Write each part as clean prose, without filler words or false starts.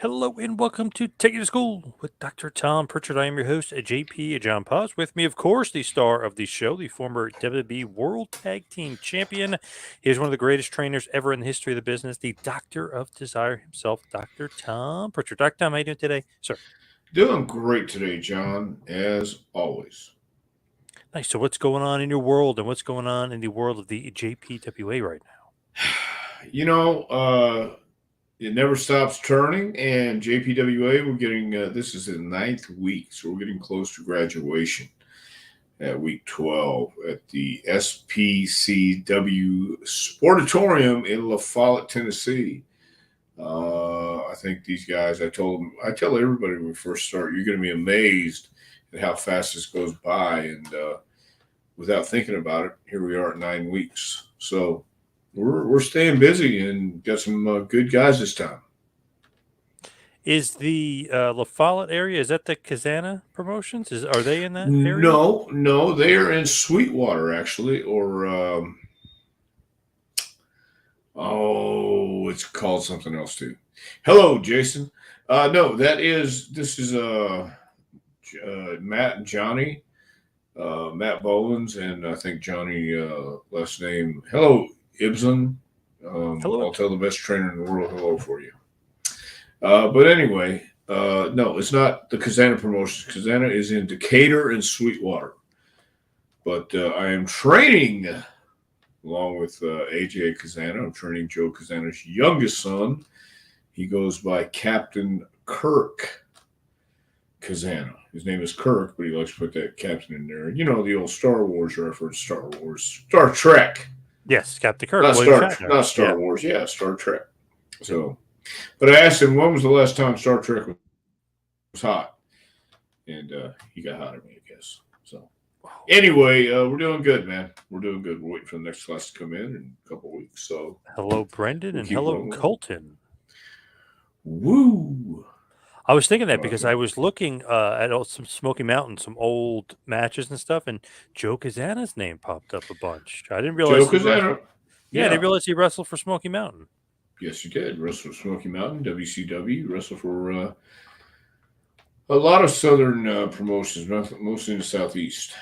Hello and welcome to Take It to School with Dr. Tom Prichard. I am your host, JP John Paz. With me, of course, the star of the show, the former WWE World Tag Team Champion. He is one of the greatest trainers ever in the history of the business, the Doctor of Desire himself, Dr. Tom Prichard. Dr. Tom, how are you doing today, sir? Doing great today, John, as always. Nice. So, what's going on in your world and what's going on in the world of the JPWA right now? You know, it never stops turning, and JPWA, we're getting this is the ninth week, so we're getting close to graduation at week 12 at the SPCW Sportatorium in La Follette, Tennessee. I think these guys, I tell everybody when we first start, you're going to be amazed at how fast this goes by. And without thinking about it, here we are at 9 weeks. So we're staying busy and got some good guys this time. Is the La Follette area, is that the Kazana promotions? Are they in that area? No, they are in Sweetwater actually, or it's called something else too. Hello, Jason. No, this is Matt and Johnny, Matt Bolins, and I think Johnny last name. Hello, Ibsen. Hello. I'll tell the best trainer in the world hello for you. But anyway, no, it's not the Kazana Promotions. Kazana is in Decatur and Sweetwater. But I am training along with AJ Kazana. I'm training Joe Kazana's youngest son. He goes by Captain Kirk Kazana. His name is Kirk, but he likes to put that captain in there. You know the old Star Wars reference, Star Trek, Yes, Captain Kirk, William Shatner. Not Star Wars. Yeah, Star Trek. So, but I asked him when was the last time Star Trek was hot, and he got hot at me, I guess. So, anyway, we're doing good, man. We're doing good. We're waiting for the next class to come in a couple of weeks. So, hello, Brendan, we'll and keep hello, rolling. Colton. Woo! I was thinking that because I was looking at some Smoky Mountain, some old matches and stuff, and Joe Kazana's name popped up a bunch. I didn't realize Joe Kazana. Yeah, I didn't realize he wrestled for Smoky Mountain. Yes, he did. Wrestled for Smoky Mountain, WCW. Wrestled for a lot of southern promotions, mostly in the southeast.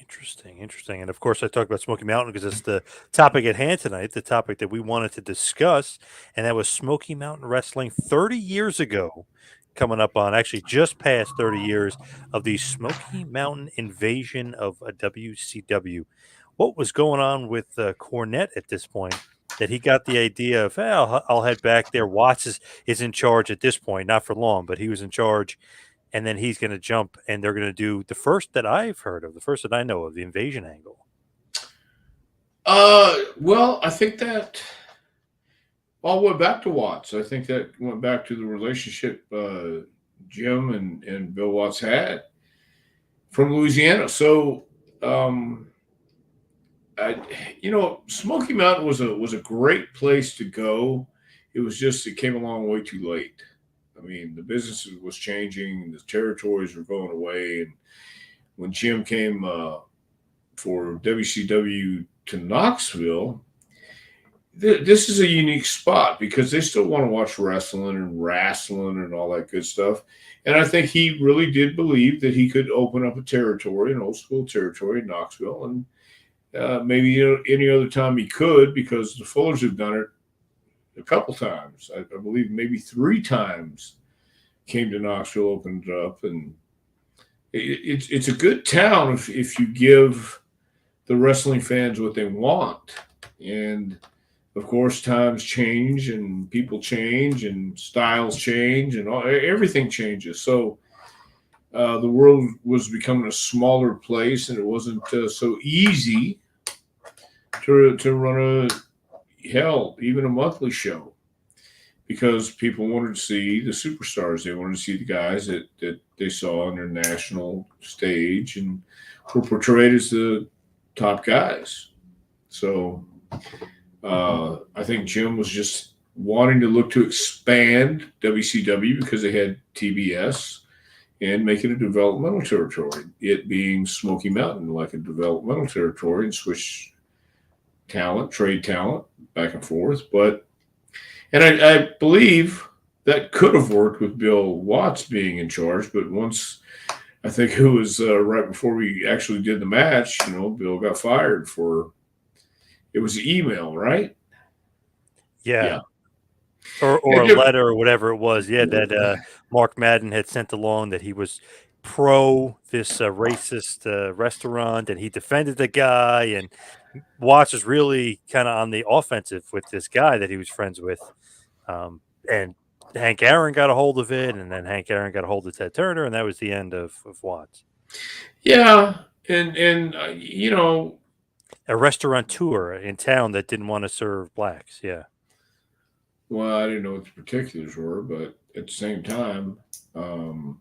Interesting. And of course, I talked about Smoky Mountain because it's the topic at hand tonight, the topic that we wanted to discuss, and that was Smoky Mountain Wrestling 30 years ago, coming up on actually just past 30 years of the Smoky Mountain invasion of a WCW. What was going on with Cornette at this point that he got the idea of, hey, I'll head back there. Watts is in charge at this point, not for long, but he was in charge. And then he's going to jump, and they're going to do the first that I've heard of, the first that I know of, the invasion angle. Well, I think that all went back to Watts. I think that went back to the relationship Jim and Bill Watts had from Louisiana. So, Smoky Mountain was a great place to go. It came along way too late. I mean, the business was changing, the territories were going away, and when Jim came for WCW to Knoxville, this is a unique spot because they still want to watch wrestling and all that good stuff. And I think he really did believe that he could open up a territory, an old school territory in Knoxville, and maybe any other time he could because the Fullers have done it a couple times. I believe maybe 3 times came to Knoxville, opened it up, and it's a good town if you give the wrestling fans what they want. And of course, times change and people change and styles change and everything changes. So the world was becoming a smaller place, and it wasn't so easy to run even a monthly show, because people wanted to see the superstars. They wanted to see the guys that they saw on their national stage and were portrayed as the top guys. So I think Jim was just wanting to look to expand WCW because they had TBS and make it a developmental territory, it being Smoky Mountain, like a developmental territory, and switch trade talent back and forth. But And I believe that could have worked with Bill Watts being in charge, but once I think it was right before we actually did the match, Bill got fired for it was email, right? Yeah. Yeah. Or And a letter or whatever it was. Yeah, that Mark Madden had sent along that he was pro this racist restaurant, and he defended the guy. And Watts was really kind of on the offensive with this guy that he was friends with. And Hank Aaron got a hold of it, and then Hank Aaron got a hold of Ted Turner, and that was the end of Watts. yeah, and A restaurateur in town that didn't want to serve blacks. Yeah. well, I didn't know what the particulars were, but at the same time, um,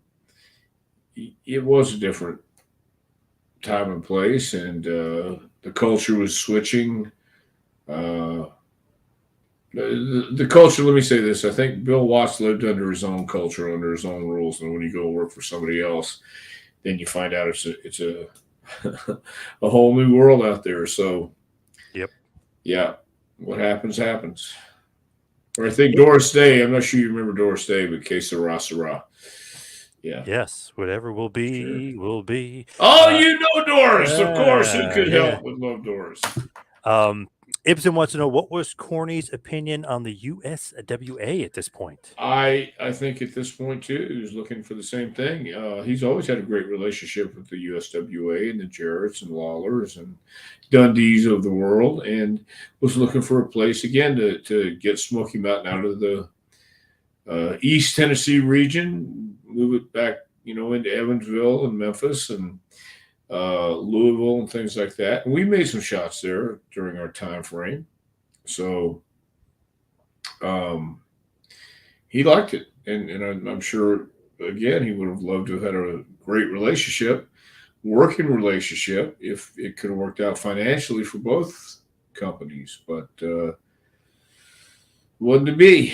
it was a different time and place, and the culture was switching. Uh, the culture. Let me say this: I think Bill Watts lived under his own culture, under his own rules, and when you go work for somebody else, then you find out it's a a whole new world out there. So, Yep. yeah, what happens happens. Or I think Doris Day. I'm not sure you remember Doris Day, but Que Sera Sera. Yeah, Yes. Whatever will sure. be, will be. Oh, Uh, you know Doris, of course. Who could yeah. help but love Doris? Um, Ibsen wants to know what was Corny's opinion on the USWA at this point. I think at this point too, he's looking for the same thing. He's always had a great relationship with the USWA and the Jarretts and Lawlers and Dundees of the world, and was looking for a place again to get Smoky Mountain out of the East Tennessee region, move it back, into Evansville and Memphis and Louisville and things like that. And we made some shots there during our time frame, so um, he liked it, and I'm sure again he would have loved to have had a great relationship, working relationship, if it could have worked out financially for both companies, but wasn't to be.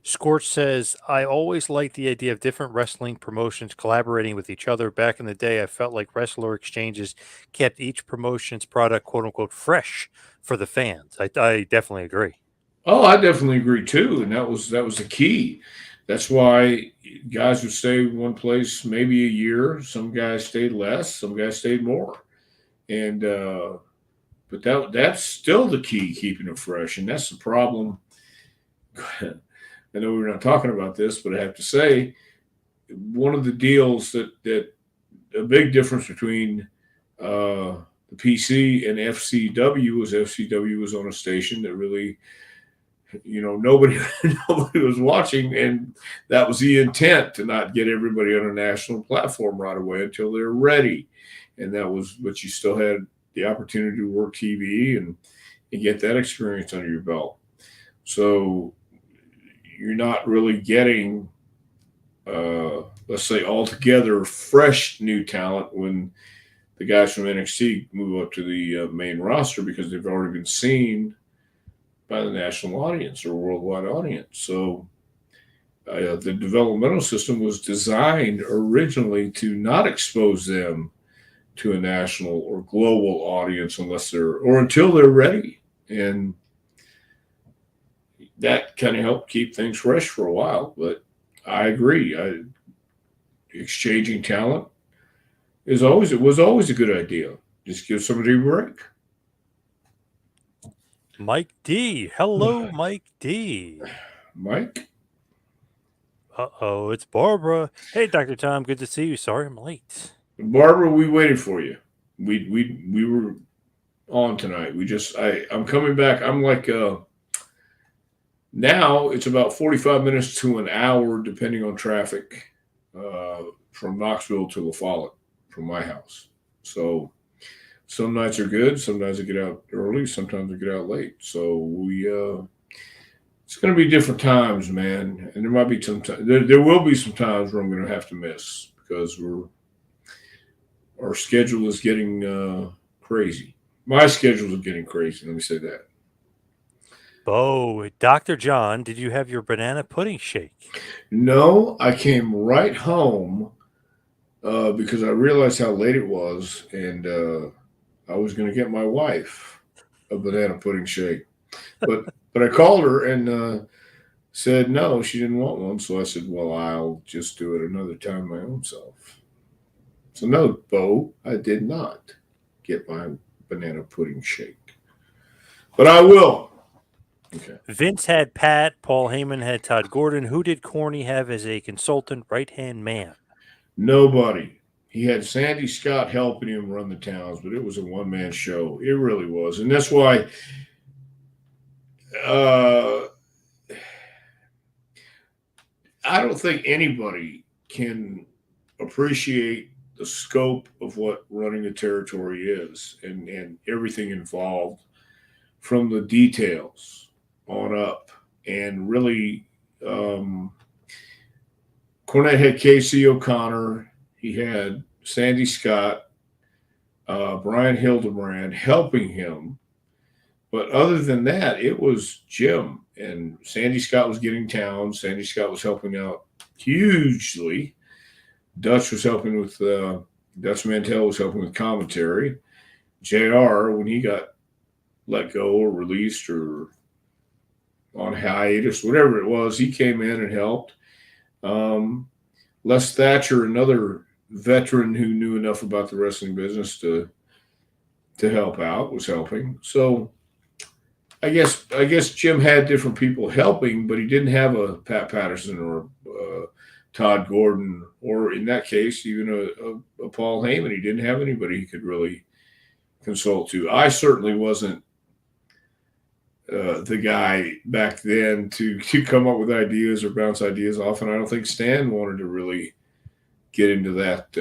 Scorch says, I always liked the idea of different wrestling promotions collaborating with each other. Back in the day, I felt like wrestler exchanges kept each promotion's product, quote unquote, fresh for the fans. I definitely agree. Oh, I definitely agree too, and that was the key. That's why guys would stay one place maybe a year. Some guys stayed less. Some guys stayed more. And but that's still the key, keeping it fresh, and that's the problem. I know we're not talking about this, but I have to say one of the deals that a big difference between the PC and FCW was FCW was on a station that really nobody nobody was watching, and that was the intent, to not get everybody on a national platform right away until they're ready. And that was, but you still had the opportunity to work TV and get that experience under your belt. So you're not really getting let's say altogether fresh new talent when the guys from NXT move up to the main roster, because they've already been seen by the national audience or worldwide audience. So the developmental system was designed originally to not expose them to a national or global audience until they're ready. And that kind of helped keep things fresh for a while. But I agree. Exchanging talent it was always a good idea. Just give somebody a break. Mike D. Hello, Mike D. Mike? Uh-oh, it's Barbara. Hey, Dr. Tom, good to see you. Sorry I'm late. Barbara, we waited for you. We were on tonight. I'm coming back. I'm like now it's about 45 minutes to an hour depending on traffic from Knoxville to La Follette from my house. So some nights are good. Sometimes I get out early. Sometimes I get out late. So it's going to be different times, man. And there might be there will be some times where I'm going to have to miss because our schedule is getting crazy. My schedule is getting crazy. Let me say that. Bo, Dr. John, did you have your banana pudding shake? No, I came right home because I realized how late it was, and I was going to get my wife a banana pudding shake. but I called her and said no, she didn't want one. So I said, well, I'll just do it another time my own self. So no, Bo, I did not get my banana pudding shake, but I will. Okay. Vince had Pat. Paul Heyman had Todd Gordon. Who did Corny have as a consultant right hand man? Nobody. He had Sandy Scott helping him run the towns, but it was a one man show. It really was, and that's why. Uh, I don't think anybody can appreciate the scope of what running a territory is and everything involved from the details on up. And really, Cornette had Casey O'Connor, he had Sandy Scott, Brian Hildebrand helping him. But other than that, it was Jim. And Sandy Scott was getting towns. Sandy Scott was helping out hugely. Dutch was helping with Dutch Mantel was helping with commentary. JR, when he got let go or released or on hiatus, whatever it was, he came in and helped. Les Thatcher, another veteran who knew enough about the wrestling business to help out, was helping. So I guess Jim had different people helping, but he didn't have a Pat Patterson or Todd Gordon, or in that case, even a Paul Heyman. He didn't have anybody he could really consult to. I certainly wasn't the guy back then to come up with ideas or bounce ideas off, and I don't think Stan wanted to really get into that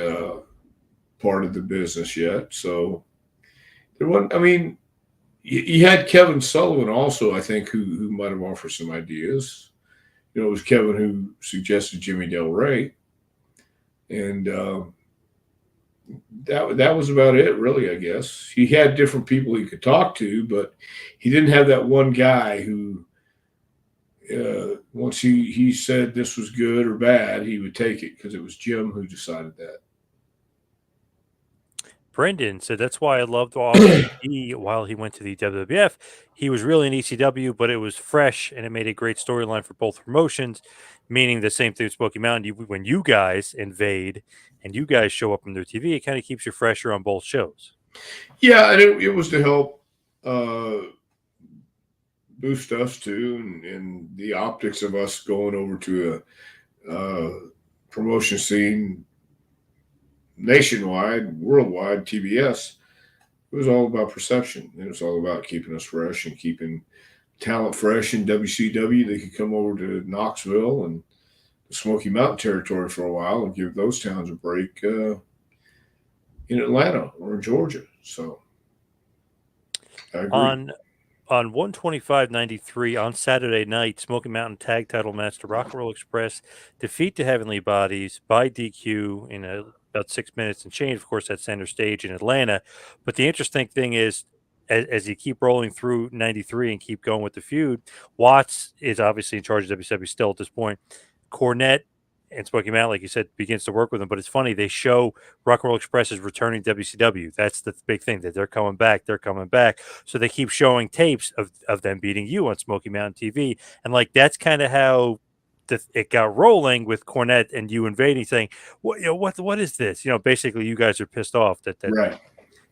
part of the business yet. So there wasn't. I mean, you had Kevin Sullivan also, I think, who might have offered some ideas. You know, it was Kevin who suggested Jimmy Del Rey, and that was about it, really. I guess he had different people he could talk to, but he didn't have that one guy who, once he said this was good or bad, he would take it because it was Jim who decided that. Brendan said that's why I loved RVD while he went to the WWF. He was really in ECW, but it was fresh and it made a great storyline for both promotions. Meaning the same thing with Smoky Mountain. When you guys invade and you guys show up on their TV, it kind of keeps you fresher on both shows. Yeah, and it was to help boost us too, and the optics of us going over to a promotion scene nationwide, worldwide, TBS. It was all about perception. It was all about keeping us fresh and keeping talent fresh in WCW. They could come over to Knoxville and the Smoky Mountain territory for a while and give those towns a break in Atlanta or in Georgia. So I agree. On 125.93 on Saturday night, Smoky Mountain Tag Title match, the Rock and Roll Express defeat the Heavenly Bodies by DQ in about 6 minutes and change. Of course, at center stage in Atlanta. But the interesting thing is, as you keep rolling through 93 and keep going with the feud, Watts is obviously in charge of WCW still at this point. Cornette and Smoky Mountain, like you said, begins to work with them. But it's funny, they show Rock and Roll Express is returning to WCW. That's the big thing, that they're coming back. They're coming back. So they keep showing tapes of them beating you on Smoky Mountain TV. And like that's kind of how it got rolling with Cornette and you invading, saying, what is this? Basically you guys are pissed off that Right.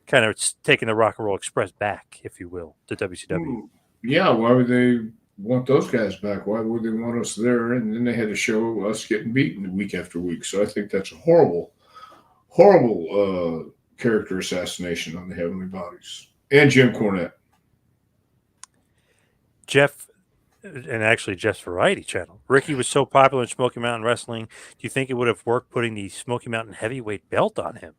kind of taking the Rock and Roll Express back, if you will, to WCW. Yeah, why would they want those guys back? Why would they want us there? And then they had to show us getting beaten week after week. So I think that's a horrible, horrible character assassination on the Heavenly Bodies and Jim Cornette. Jeff, and actually Jeff's Variety Channel. Ricky was so popular in Smoky Mountain Wrestling. Do you think it would have worked putting the Smoky Mountain heavyweight belt on him?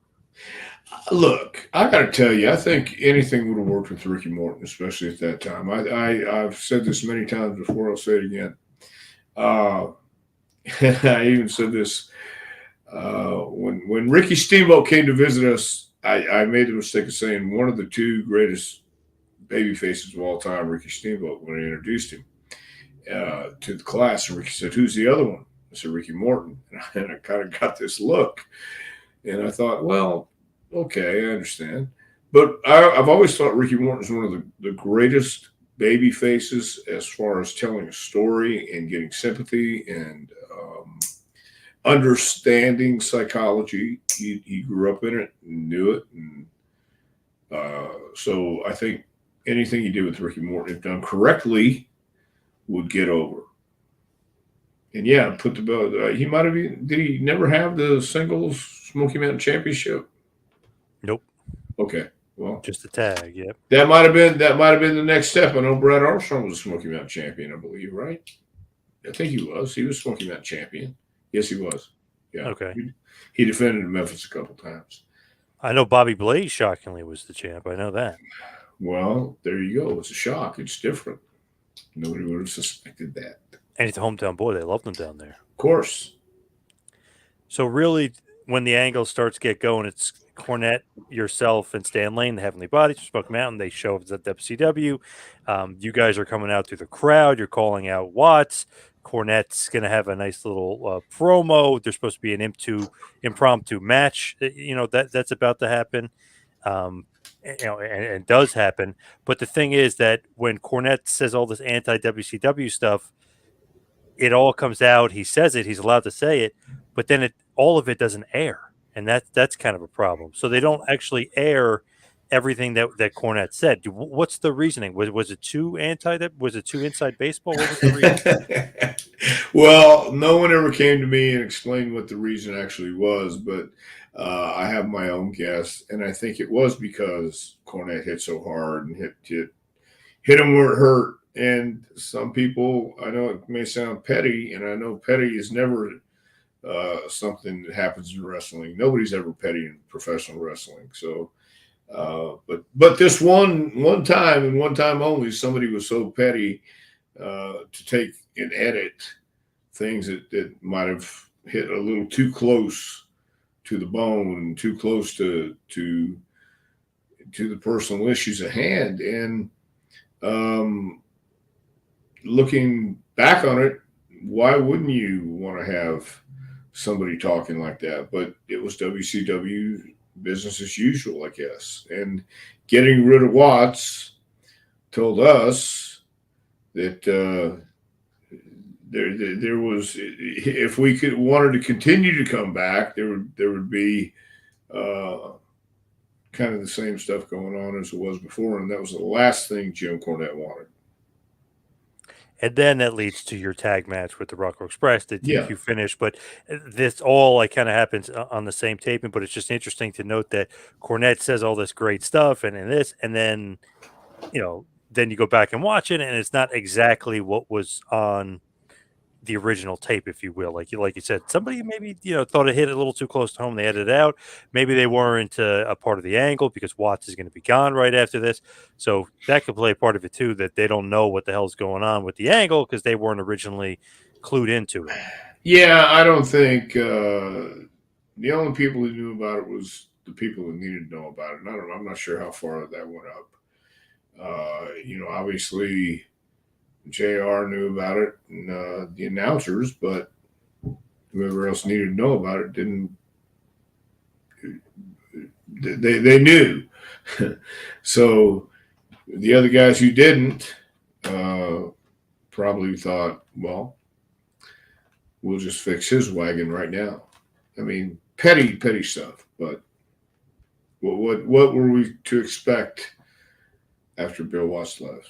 Look, I got to tell you, I think anything would have worked with Ricky Morton, especially at that time. I've said this many times before. I'll say it again. I even said this when Ricky Steamboat came to visit us. I made the mistake of saying one of the two greatest baby faces of all time, Ricky Steamboat, when I introduced him to the class. And Ricky said, "Who's the other one?" I said, "Ricky Morton." And I kind of got this look, and I thought, well, okay, I understand. But I've always thought Ricky Morton is one of the greatest baby faces as far as telling a story and getting sympathy and understanding psychology. He grew up in it and knew it. And so I think anything he did with Ricky Morton, if done correctly, would get over. And yeah, put the belt. He might have. Did he never have the singles Smoky Mountain Championship? Nope. Okay. Well, Just the tag. Yep. that might have been the next step. I know Brad Armstrong was a Smoky Mountain champion, I believe, right? I think he was. He was Smoky Mountain champion. Yes, he was. Yeah. Okay. He defended in Memphis a couple times. I know Bobby Blaze shockingly was the champ. I know that. Well, there you go. It's a shock. It's different. Nobody would have suspected that. And he's a hometown boy. They loved him down there. Of course. So really, when the angle starts to get going, it's Cornette, yourself, and Stan Lane, the Heavenly Bodies from Smoky Mountain. They show up at WCW. You guys are coming out through the crowd. You're calling out Watts. Cornette's going to have a nice little promo. There's supposed to be an impromptu match. That's about to happen. And does happen. But the thing is that when Cornette says all this anti-WCW stuff, it all comes out. He says it. He's allowed to say it, but then all of it doesn't air, and that's kind of a problem. So they don't actually air everything that Cornette said. What's the reasoning? Was it too was it too inside baseball? What was the reason? Well, no one ever came to me and explained what the reason actually was, but I have my own guess, and I think it was because Cornette hit so hard and hit him where it hurt. And some people, I know it may sound petty, and I know petty is never something that happens in wrestling. Nobody's ever petty in professional wrestling. So, but this one time and one time only, somebody was so petty to take and edit things that might have hit a little too close to the bone and too close to the personal issues at hand. And looking back on it, why wouldn't you want to have somebody talking like that? But it was WCW business as usual, I guess. And getting rid of Watts told us that there was, if we wanted to continue to come back, there would be kind of the same stuff going on as it was before, and that was the last thing Jim Cornette wanted. And then that leads to your tag match with the Rocco Express that you finish. But this all kind of happens on the same taping. But it's just interesting to note that Cornette says all this great stuff and then, then you go back and watch it, and it's not exactly what was on the original tape, if you will. Like you said, somebody maybe thought it hit a little too close to home. They edited it out. Maybe they weren't a part of the angle because Watts is going to be gone right after this, so that could play a part of it too. That they don't know what the hell's going on with the angle because they weren't originally clued into it. Yeah, I don't think the only people who knew about it was the people who needed to know about it. And I don't know. I'm not sure how far that went up. Obviously JR knew about it and the announcers, but whoever else needed to know about it didn't. They knew. So the other guys who didn't probably thought, well, we'll just fix his wagon right now. I mean, petty stuff, but what were we to expect after Bill Watts left?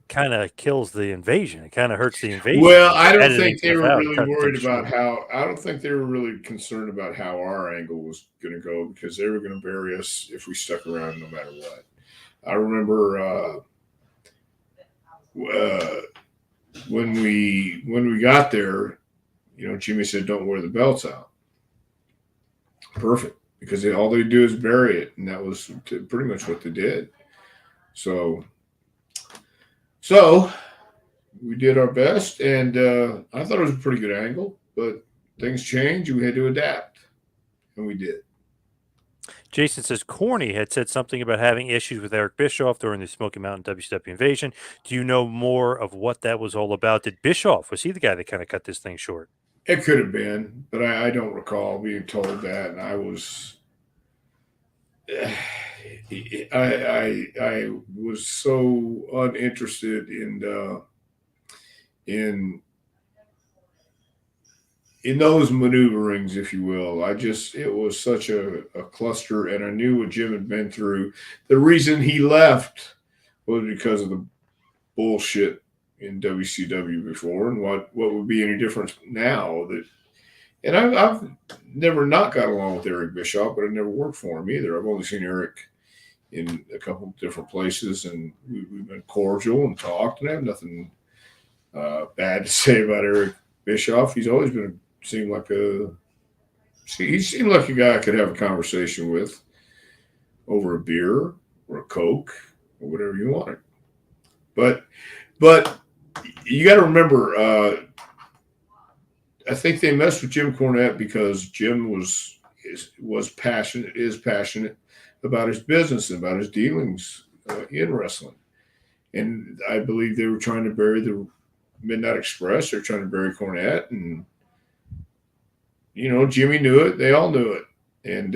Kind of kills the invasion. It kind of hurts the invasion. Well, I don't think they were really worried about how. I don't think they were really concerned about how our angle was going to go because they were going to bury us if we stuck around, no matter what. I remember when we got there, Jimmy said, "Don't wear the belts out." Perfect, because all they do is bury it, and that was pretty much what they did. So we did our best, and I thought it was a pretty good angle, but things changed, and we had to adapt, and we did. Jason says Corny had said something about having issues with Eric Bischoff during the Smoky Mountain WCW invasion. Do you know more of what that was all about? Was he the guy that kind of cut this thing short? It could have been, but I don't recall being told that, and I was I was so uninterested in in those maneuverings, if you will. It was such a cluster, and I knew what Jim had been through. The reason he left was because of the bullshit in WCW before, and what would be any difference now that. And I've never not got along with Eric Bischoff, but I never worked for him either. I've only seen Eric in a couple of different places, and we've been cordial and talked, and I have nothing bad to say about Eric Bischoff. He's always been seemed like a he seemed like a guy I could have a conversation with over a beer or a Coke or whatever you wanted. But but you got to remember, I think they messed with Jim Cornette because Jim was passionate about his business and about his dealings in wrestling, and I believe they were trying to bury the Midnight Express. They're trying to bury Cornette, and Jimmy knew it. They all knew it, and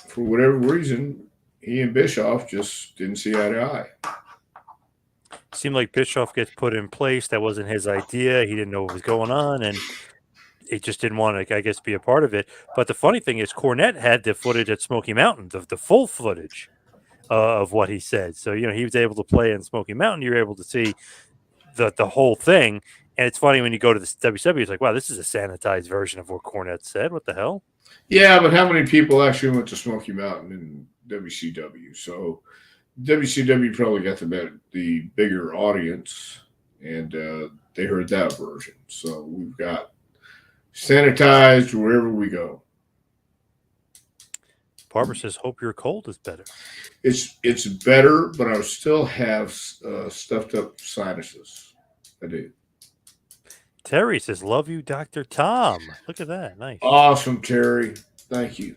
for whatever reason, he and Bischoff just didn't see eye to eye. Seemed like Bischoff gets put in place. That wasn't his idea. He didn't know what was going on, and he just didn't want to, I guess, be a part of it. But the funny thing is, Cornette had the footage at Smoky Mountain, the full footage of what he said. So he was able to play in Smoky Mountain. You're able to see the whole thing. And it's funny when you go to the WCW, it's like, wow, this is a sanitized version of what Cornette said. What the hell? Yeah, but how many people actually went to Smoky Mountain in WCW? So WCW probably got the bigger audience, and they heard that version. So we've got sanitized wherever we go. Barbara says, "Hope your cold is better." It's better, but I still have stuffed up sinuses. I do. Terry says, "Love you, Dr. Tom." Look at that. Nice. Awesome, Terry. Thank you.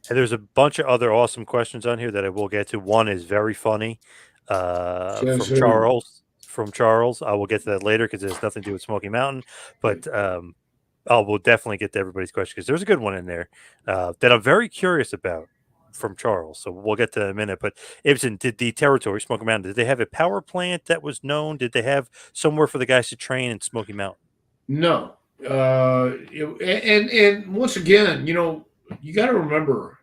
And there's a bunch of other awesome questions on here that I will get to. One is very funny from Charles. From Charles. I will get to that later because it has nothing to do with Smoky Mountain. But we'll definitely get to everybody's question because there's a good one in there that I'm very curious about from Charles. So we'll get to that in a minute. But Ibsen, did the territory, Smoky Mountain, did they have a power plant that was known? Did they have somewhere for the guys to train in Smoky Mountain? No. And once again, you got to remember,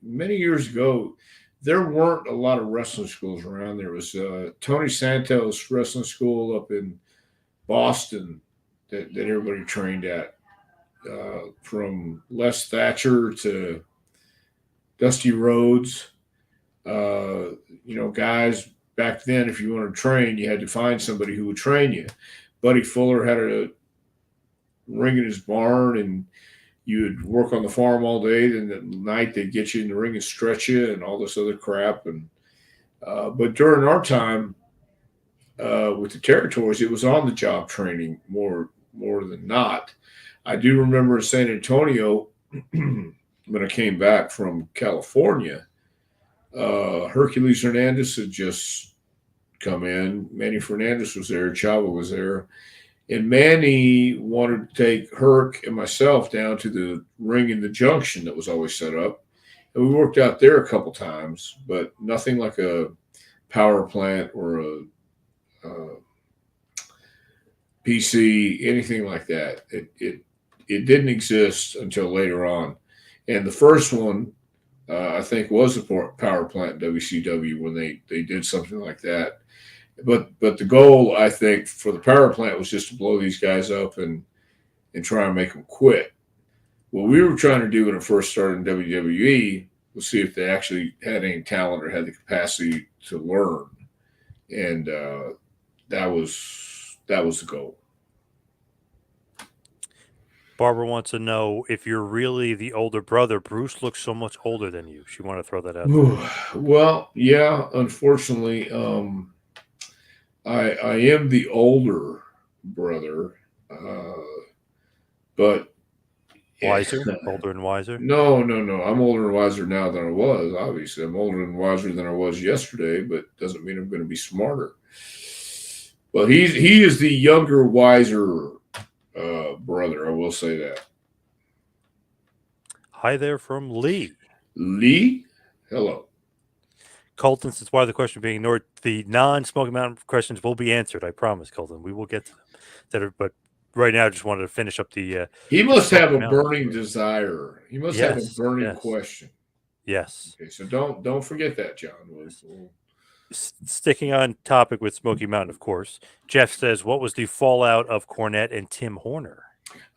many years ago, there weren't a lot of wrestling schools around. There was Tony Santos Wrestling School up in Boston that everybody trained at, from Les Thatcher to Dusty Rhodes. Guys back then, if you wanted to train, you had to find somebody who would train you. Buddy Fuller had a ring in his barn, and you would work on the farm all day. Then at night they'd get you in the ring and stretch you and all this other crap. And but during our time with the territories, it was on the job training more than not. I do remember in San Antonio when I came back from California, Hercules Hernandez had just come in. Manny Fernandez was there. Chava was there. And Manny wanted to take Herc and myself down to the ring in the Junction that was always set up. And we worked out there a couple times, but nothing like a power plant or a PC, anything like that. It didn't exist until later on. And the first one, I think, was a power plant in WCW when they did something like that. But the goal, I think, for the power plant was just to blow these guys up and try and make them quit. What we were trying to do when it first started in WWE was see if they actually had any talent or had the capacity to learn, and that was the goal. Barbara wants to know if you're really the older brother. Bruce looks so much older than you. She wanted to throw that out there. Well, yeah, unfortunately, I am the older brother, but wiser, older and wiser. No. I'm older and wiser now than I was. Obviously, I'm older and wiser than I was yesterday, but doesn't mean I'm going to be smarter. But he is the younger, wiser brother. I will say that. Hi there from Lee. Lee? Hello. Colton, since why the question being ignored, the non-Smoky Mountain questions will be answered. I promise, Colton. We will get to them. But right now, I just wanted to finish up He the must have Smoky a Mountain burning story. desire. He must have a Yes, burning yes, question. yes. Okay, so don't forget that, John. Sticking on topic with Smoky Mountain, of course. Jeff says, "What was the fallout of Cornette and Tim Horner?"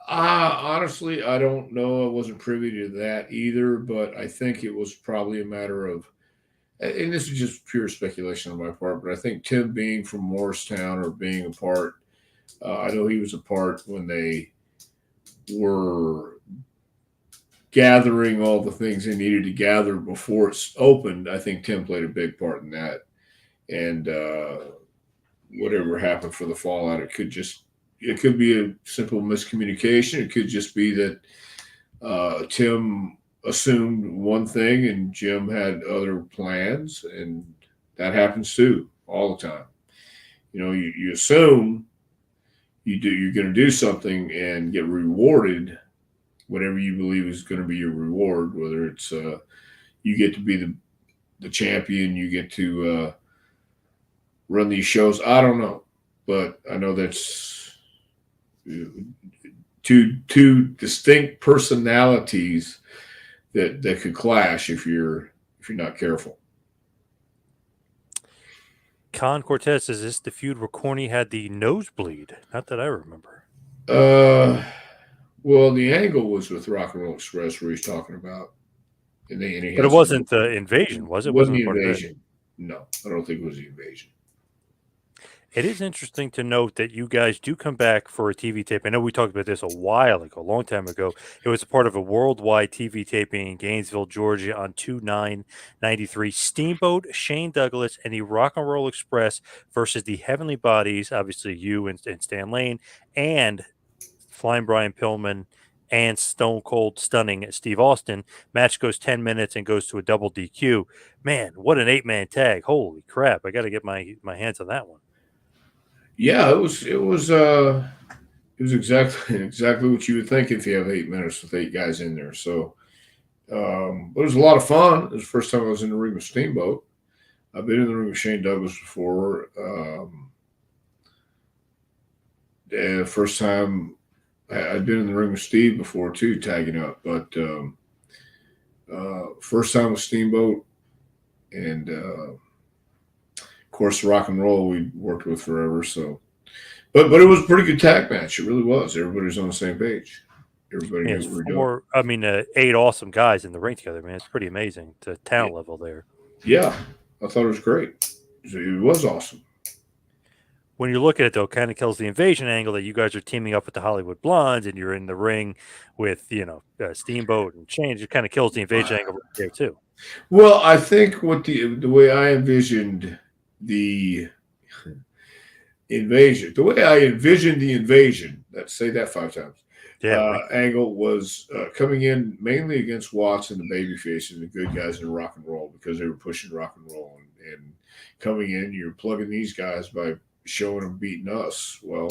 Honestly, I don't know. I wasn't privy to that either, but I think it was probably a matter of, and this is just pure speculation on my part, but I think Tim being from Morristown or being a part, I know he was a part when they were gathering all the things they needed to gather before it's opened. I think Tim played a big part in that. And whatever happened for the fallout, it could be a simple miscommunication. It could just be that Tim assumed one thing and Jim had other plans, and that happens too all the time. You assume you're going to do something and get rewarded whatever you believe is going to be your reward, whether it's you get to be the champion, you get to run these shows. I don't know, but I know that's two distinct personalities that could clash if you're not careful. Con Cortez says, "Is this the feud where Corny had the nosebleed?" Not that I remember. Well, the angle was with Rock and Roll Express, where he's talking about, and he But it has wasn't the invasion, was it? wasn't Wasn't the a part of it. invasion. No, I don't think it was the invasion. It is interesting to note that you guys do come back for a TV tape. I know we talked about this a while ago, a long time ago. It was a part of a worldwide TV taping in Gainesville, Georgia on 2/9/93. Steamboat, Shane Douglas, and the Rock and Roll Express versus the Heavenly Bodies, obviously you and Stan Lane, and Flying Brian Pillman and Stone Cold Stunning Steve Austin. Match goes 10 minutes and goes to a double DQ. Man, what an 8-man tag. Holy crap. I got to get my hands on that one. Yeah, it was exactly what you would think if you have 8 minutes with 8 guys in there. So, but it was a lot of fun. It was the first time I was in the ring with Steamboat. I've been in the ring with Shane Douglas before. And first time I'd been in the ring with Steve before too, tagging up. But first time with Steamboat, and of course Rock and Roll we worked with forever. So, but it was a pretty good tag match. It really was. Everybody was on the same page. Everybody knew what we were doing. 8 awesome guys in the ring together, man. It's pretty amazing. The talent level there. Yeah, I thought it was great. It was awesome. When you look at it, though, it kind of kills the invasion angle that you guys are teaming up with the Hollywood Blondes and you're in the ring with, Steamboat and Change. It kind of kills the invasion angle right there, too. Well, I think what the way I envisioned the invasion, let's say that 5 times, Yeah, right. angle was coming in mainly against Watts and the Babyface and the good guys in rock and roll because they were pushing rock and roll and coming in, you're plugging these guys by showing them beating us. Well,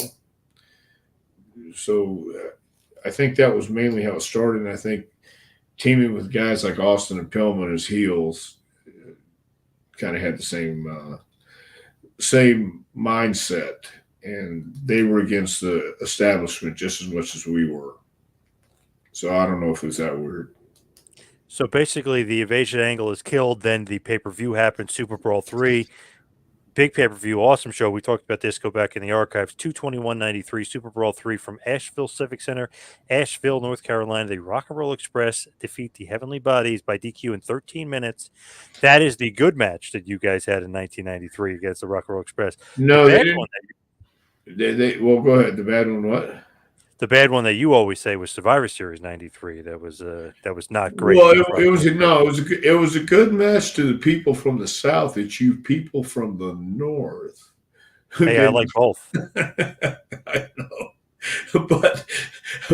so I think that was mainly how it started. And I think teaming with guys like Austin and Pillman as heels kind of had the same mindset, and they were against the establishment just as much as we were. So I don't know if it's that weird. So basically, the invasion angle is killed. Then the pay-per-view happens, Super Brawl 3. Big pay-per-view, awesome show. We talked about this, go back in the archives. 2/21/93, Super Brawl 3 from Asheville Civic Center, Asheville, North Carolina. The Rock and Roll Express defeat the Heavenly Bodies by DQ in 13 minutes. That is the good match that you guys had in 1993 against the Rock and Roll Express. No, the they bad didn't. one Well, go ahead. The bad one, what? the bad one that you always say was Survivor Series 93. That was not great. Well, it was a good match to the people from the South. It's you people from the North. Hey, I like both. I know,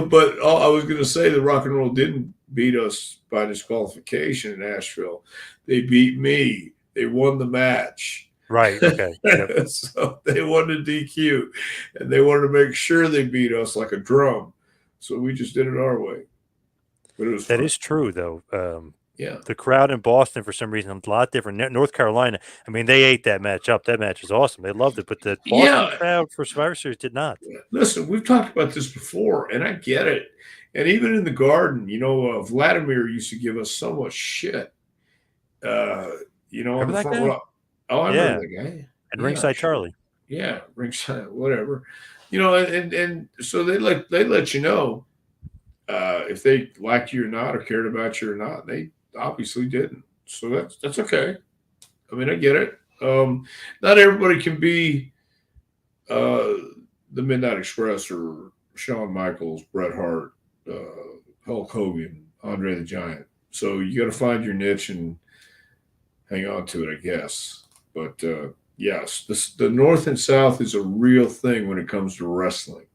but all I was going to say, the Rock and Roll didn't beat us by disqualification in Asheville. They beat me. They won the match. Right. Okay. Yep. So they won the DQ, and they wanted to make sure they beat us like a drum. So we just did it our way. But it was That fun. is true, though. Yeah. The crowd in Boston, for some reason, a lot different. North Carolina, I mean, they ate that match up. That match is awesome. They loved it, but the Boston Yeah. crowd for Survivor Series did not. Listen, we've talked about this before, and I get it. And even in the Garden, Vladimir used to give us so much shit. Uh, on Remember the that front guy? row. Oh, I remember Yeah, that guy. and Yeah, Ringside sure. Charlie. Yeah, ringside, whatever. And so they let you know if they liked you or not, or cared about you or not. They obviously didn't. So that's okay. I mean, I get it. Not everybody can be uh, the Midnight Express or Shawn Michaels, Bret Hart, Hulk Hogan, Andre the Giant. So you got to find your niche and hang on to it, I guess. But yes, the North and South is a real thing when it comes to wrestling.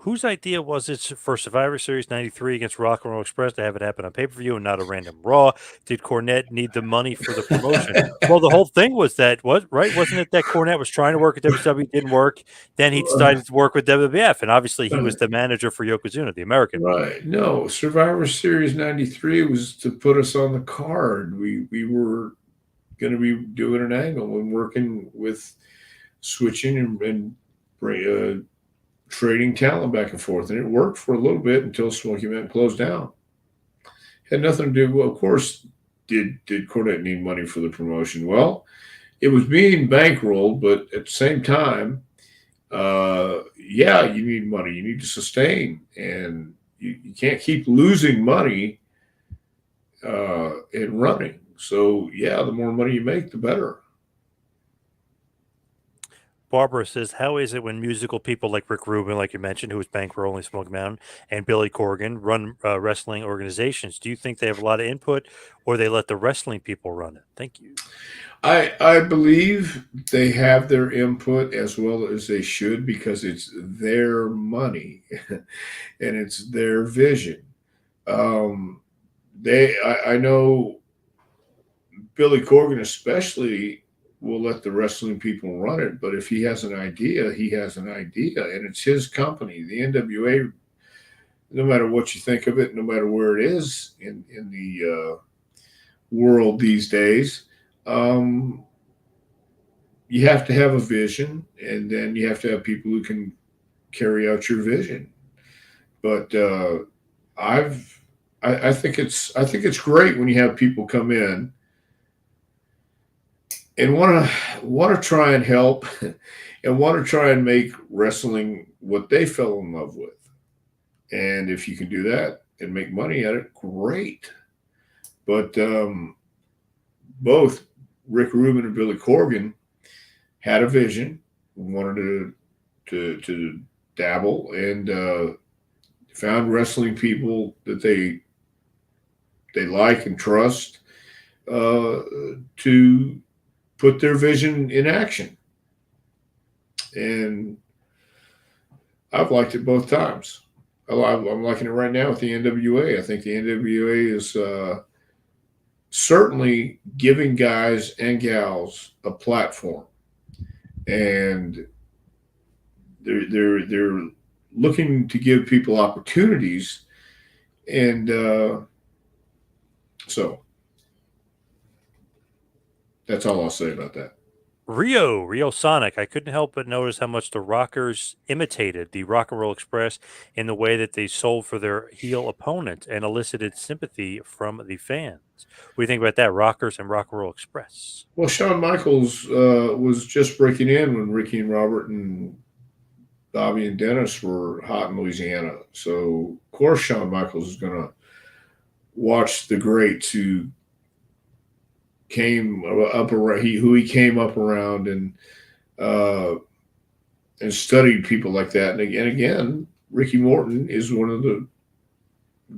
Whose idea was it for Survivor Series 93 against Rock and Roll Express to have it happen on pay per view and not a random Raw? Did Cornette need the money for the promotion? Well, the whole thing was that, right? Wasn't it that Cornette was trying to work at WCW, didn't work? Then he decided to work with WWF, and obviously he was the manager for Yokozuna, the American. Right. No, Survivor Series 93 was to put us on the card. We were going to be doing an angle and working with switching and trading talent back and forth. And it worked for a little bit until Smoky Mountain closed down. Had nothing to do. Well, of course, did Cornette need money for the promotion? Well, it was being bankrolled, but at the same time, yeah, you need money. You need to sustain, and you can't keep losing money in running. So, yeah, the more money you make, the better. Barbara says, how is it when musical people like Rick Rubin, like you mentioned, who was bankrolling Smoky Mountain, and Billy Corgan run wrestling organizations? Do you think they have a lot of input, or they let the wrestling people run it? Thank you. I believe they have their input as well as they should because it's their money and it's their vision. Um, I know Billy Corgan especially will let the wrestling people run it, but if he has an idea, he has an idea, and it's his company. The NWA, no matter what you think of it, no matter where it is in the world these days, um, you have to have a vision, and then you have to have people who can carry out your vision. But I've I think it's great when you have people come in and want to try and help and want to try and make wrestling what they fell in love with. And if you can do that and make money at it, great. But both Rick Rubin and Billy Corgan had a vision, wanted to dabble, and found wrestling people that they like and trust to put their vision in action. And I've liked it both times. I'm liking it right now with the NWA. I think the NWA is certainly giving guys and gals a platform, and they're looking to give people opportunities, and so that's all I'll say about that. Rio Sonic. I couldn't help but notice how much the Rockers imitated the Rock and Roll Express in the way that they sold for their heel opponent and elicited sympathy from the fans. What do you think about that, Rockers and Rock and Roll Express? Well, Shawn Michaels was just breaking in when Ricky and Robert and Bobby and Dennis were hot in Louisiana. So, of course, Shawn Michaels is going to watch the greats who came up around, who he came up around, uh, and studied people like that. And again, Ricky Morton is one of the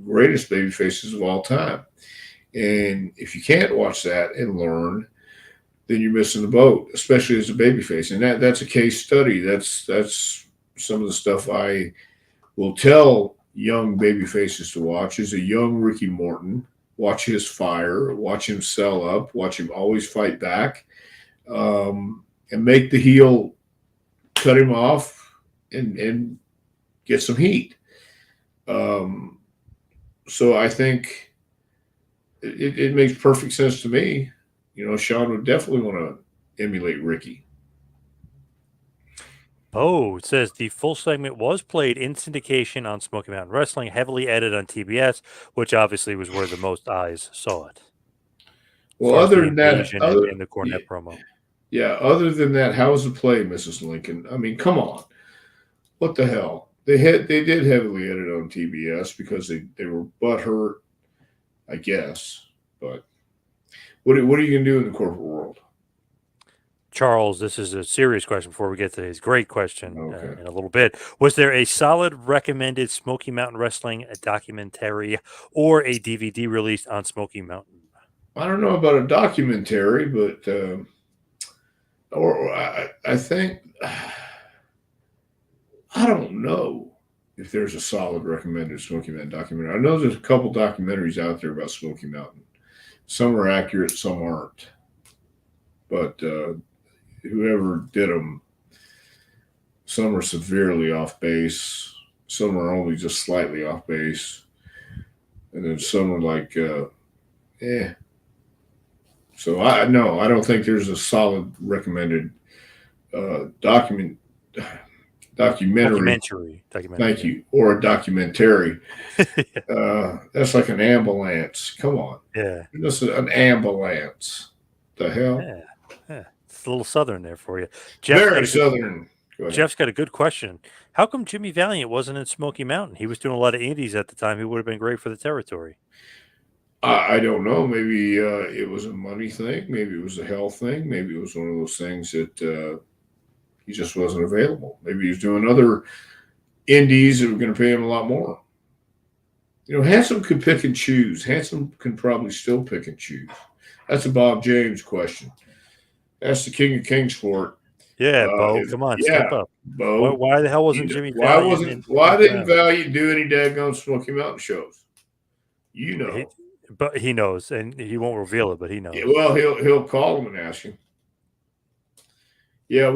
greatest baby faces of all time. And if you can't watch that and learn, then you're missing the boat, especially as a babyface. And that's a case study. That's some of the stuff I will tell young baby faces to watch is a young Ricky Morton. Watch his fire, watch him sell up, watch him always fight back, and make the heel cut him off and get some heat. So I think it makes perfect sense to me. Sean would definitely want to emulate Ricky. Oh, it says the full segment was played in syndication on Smoky Mountain Wrestling, heavily edited on TBS, which obviously was where the most eyes saw it. As Well, far as other the than that, invasion and the yeah, Cornette promo. yeah, other than that, how was the play, Mrs. Lincoln? I mean, come on, what the hell? They did heavily edit on TBS because they were butthurt, I guess. But what are you gonna do in the corporate world? Charles, this is a serious question before we get to his great question Okay. in a little bit. Was there a solid recommended Smoky Mountain Wrestling documentary or a DVD released on Smoky Mountain? I don't know about a documentary, but or I think I don't know if there's a solid recommended Smoky Mountain documentary. I know there's a couple documentaries out there about Smoky Mountain. Some are accurate, some aren't. But whoever did them, some are severely off base, some are only just slightly off base, and then some are like, eh. So I don't think there's a solid recommended documentary. Documentary. Thank you, or a documentary. That's like an ambulance. Come on, Yeah. this is an ambulance. The hell? Yeah. It's a little southern there for you. Very southern. Jeff's got a good question. How come Jimmy Valiant wasn't in Smoky Mountain? He was doing a lot of indies at the time. He would have been great for the territory. I don't know. Maybe it was a money thing. Maybe it was a health thing. Maybe it was one of those things that he just wasn't available. Maybe he was doing other indies that were going to pay him a lot more. Handsome could pick and choose. Handsome can probably still pick and choose. That's a Bob James question. That's the King of Kingsport. Yeah, Bo, come on, step up. Bo, why the hell wasn't Jimmy Valiant? Why didn't Valiant do any daggone Smoky Mountain shows? But he knows, and he won't reveal it, but he knows. Yeah, well, he'll call him and ask him. Yeah,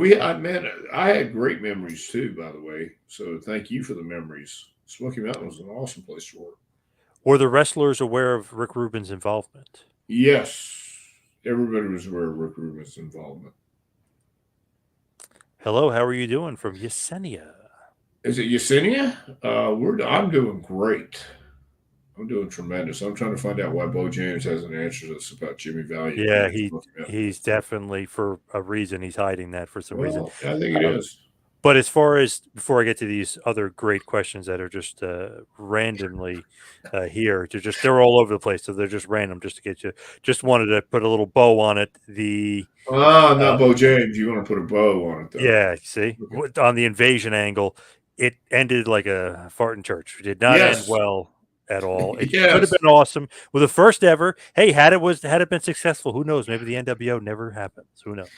I had great memories too, by the way. So thank you for the memories. Smoky Mountain was an awesome place to work. Were the wrestlers aware of Rick Rubin's involvement? Yes, everybody was aware of Rick Rubin's involvement. Hello, how are you doing from Yesenia? Is it Yesenia? I'm doing great. I'm doing tremendous. I'm trying to find out why Bo James hasn't answered us about Jimmy Valiant. Yeah, he's definitely, for a reason, he's hiding that for some reason. I think it is. But as far as, before I get to these other great questions that are just randomly here, they're all over the place, so they're just random just to get you. Just wanted to put a little bow on it. Not Bo James. You want to put a bow on it, though. Yeah, see? Okay. On the invasion angle, it ended like a fart in church. It did not end well at all. It could have been awesome with the first ever. Hey, had it been successful, who knows? Maybe the NWO never happens. Who knows?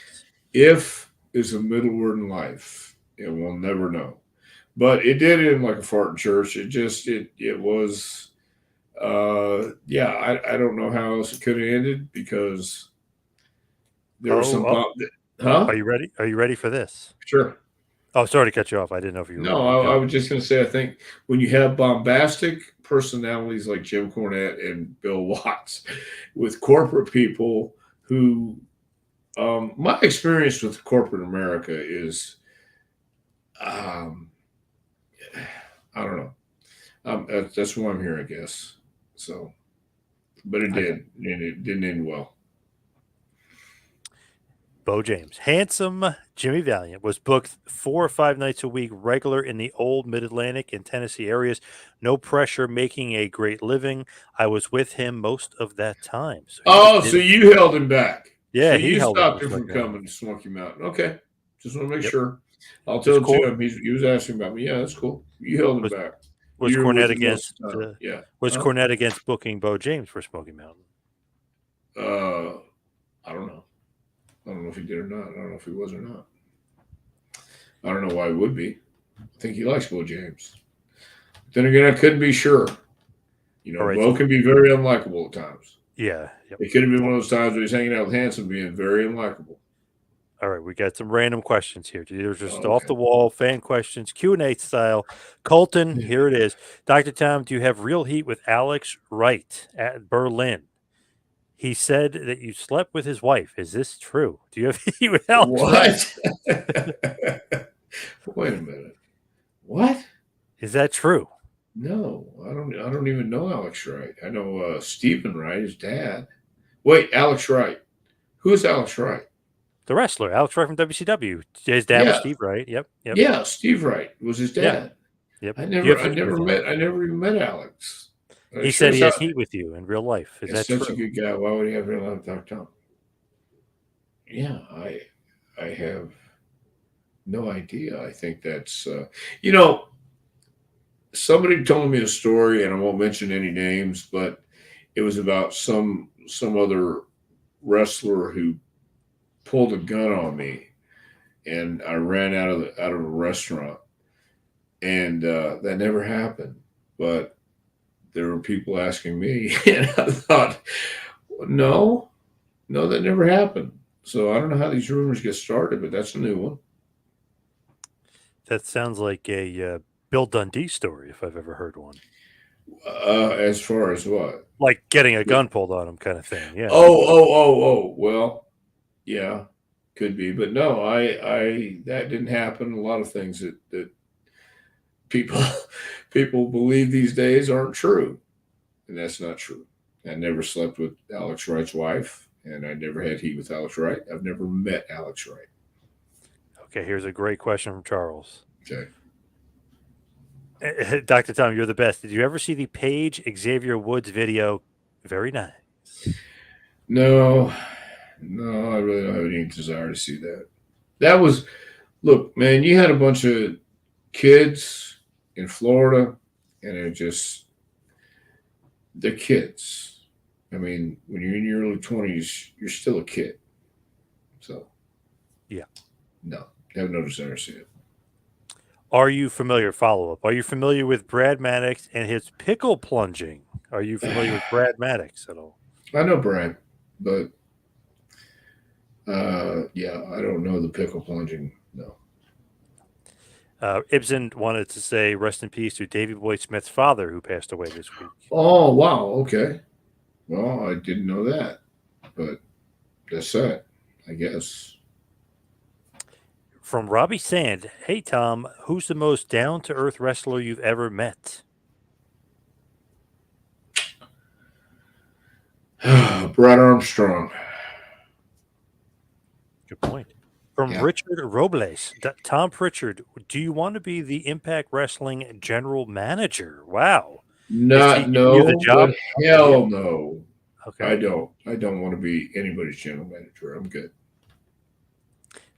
If is a middle word in life, and we'll never know. But it did end like a fart in church. It was. I don't know how else it could have ended because there was some. Are you ready? Are you ready for this? Sure. Oh, sorry to cut you off. I didn't know if you were. No, I was just going to say, I think when you have bombastic personalities like Jim Cornette and Bill Watts with corporate people who, my experience with corporate America is, I don't know. That's why I'm here, I guess. So, but it did, and it didn't end well. Bo James. Handsome Jimmy Valiant was booked 4 or 5 nights a week, regular in the old Mid-Atlantic and Tennessee areas. No pressure, making a great living. I was with him most of that time. So you held him back. Yeah, so you stopped him from coming to Smoky Mountain. Okay, just want to make sure. I'll tell Jim. He was asking about me. Yeah, that's cool. You held him back. Was Cornette against? Cornette against booking Bo James for Smoky Mountain? I don't know. I don't know if he did or not. I don't know if he was or not. I don't know why he would be. I think he likes Bo James. But then again, I couldn't be sure. Bo can be very unlikable at times. Yeah. Yep. It could have been one of those times where he's hanging out with Hanson being very unlikable. All right, we got some random questions here. These are just off the wall fan questions, Q&A style. Colton, here it is. Dr. Tom, do you have real heat with Alex Wright at Berlin? He said that you slept with his wife. Is this true? Do you have heat with Alex Wright? What? Wait a minute. What? Is that true? No, I don't. I don't even know Alex Wright. I know Stephen Wright, his dad. Wait, Alex Wright. Who is Alex Wright? The wrestler, Alex Wright from WCW. His dad was Yeah, Steve Wright. Yep. Yep. yeah. Steve Wright was his Yeah. dad. Yep. I Do you never, have I heat with never him? met. I never even met Alex. He Sure said as he has hell. heat with you in real life. Is He's that such a true? good guy. Why would he have real life talk to him? Yeah, I have no idea. I think that's you know, somebody told me a story, and I won't mention any names, but it was about some other wrestler who pulled a gun on me, and I ran out of a restaurant, and that never happened. But there were people asking me, and I thought, no, no, that never happened. So I don't know how these rumors get started, but that's a new one. That sounds like a Bill Dundee story, if I've ever heard one. As far as what? Like getting a gun pulled on him, kind of thing. Yeah. Oh. Well, yeah, could be, but no, I that didn't happen. A lot of things that people people believe these days aren't true, and that's not true. I never slept with Alex Wright's wife, and I never had heat with Alex Wright. I've never met Alex Wright. Okay, here's a great question from Charles. Okay. Dr. Tom, you're the best. Did you ever see the Paige Xavier Woods video? Very nice. No, no, I really don't have any desire to see that. That was look, man. You had a bunch of kids in Florida, and it just they're kids. I mean, when you're in your early 20s, you're still a kid. So, Yeah. no, have no desire to see it. Are you familiar? Follow up. Are you familiar with Brad Maddox and his pickle plunging? Are you familiar with Brad Maddox at all? I know Brad, but yeah, I don't know the pickle plunging. No. Ibsen wanted to say rest in peace to Davy Boy Smith's father, who passed away this week. Oh, wow. Okay. Well, I didn't know that, but that's it, I guess. From Robbie Sand, hey Tom, who's the most down to earth wrestler you've ever met? Brad Armstrong. Good point. From Yeah. Richard Robles, Tom Prichard, do you want to be the Impact Wrestling general manager? Wow. Is he Not giving you the no, job? but hell no. Okay. I don't. I don't want to be anybody's general manager. I'm good.